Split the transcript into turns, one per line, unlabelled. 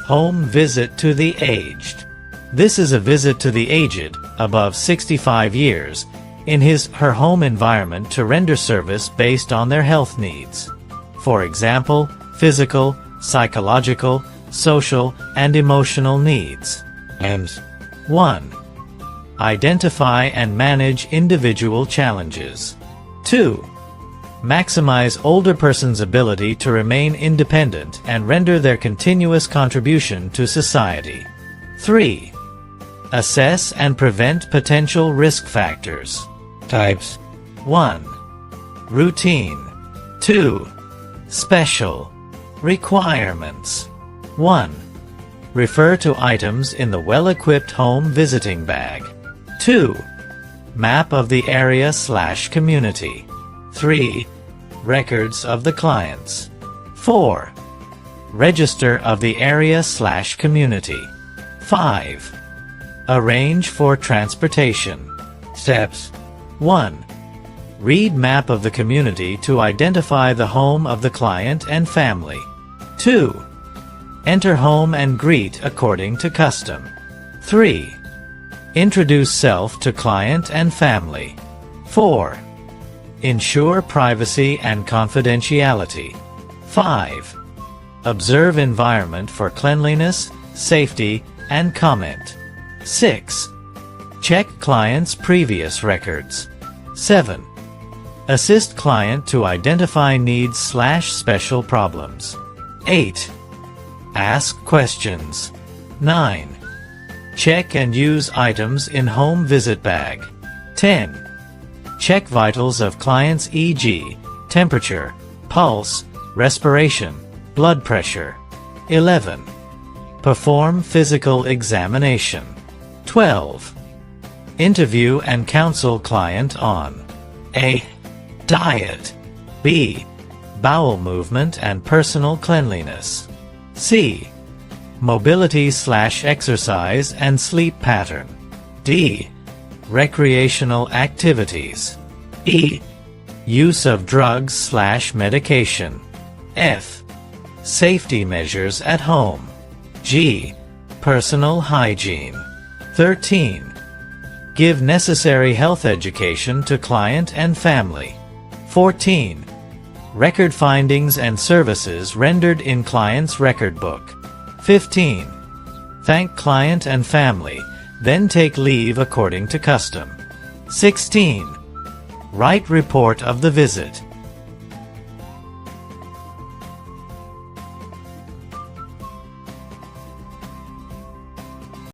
Home visit to the aged. This is a visit to the aged, above 65 years, in his/her home environment to render service based on their health needs. For example, physical, psychological, social, and emotional needs. And 1. Identify and manage individual challenges. 2. Maximize older person's ability to remain independent and render their continuous contribution to society. 3. Assess and prevent potential risk factors. Types. 1. Routine. 2. Special. Requirements. 1. Refer to items in the well-equipped home visiting bag. 2. Map of the area/community. 3. Records of the clients. 4. Register of the area/community. 5. Arrange for transportation. Steps. 1. Read map of the community to identify the home of the client and family. 2. Enter home and greet according to custom. 3. Introduce self to client and family. 4. Ensure privacy and confidentiality. 5. Observe environment for cleanliness, safety, and comment. 6. Check client's previous records. 7. Assist client to identify needs/special problems. 8. Ask questions. 9. Check and use items in home visit bag. 10. Check vitals of clients, e.g., temperature, pulse, respiration, blood pressure. 11. Perform physical examination. 12. Interview and counsel client on A. Diet. B. Bowel movement and personal cleanliness. C. Mobility/exercise and sleep pattern. D. Recreational activities. E. Use of drugs/medication. F. Safety measures at home. G. Personal hygiene. 13. Give necessary health education to client and family. 14. Record findings and services rendered in client's record book. 15. Thank client and family, then take leave according to custom. 16. Write report of the visit.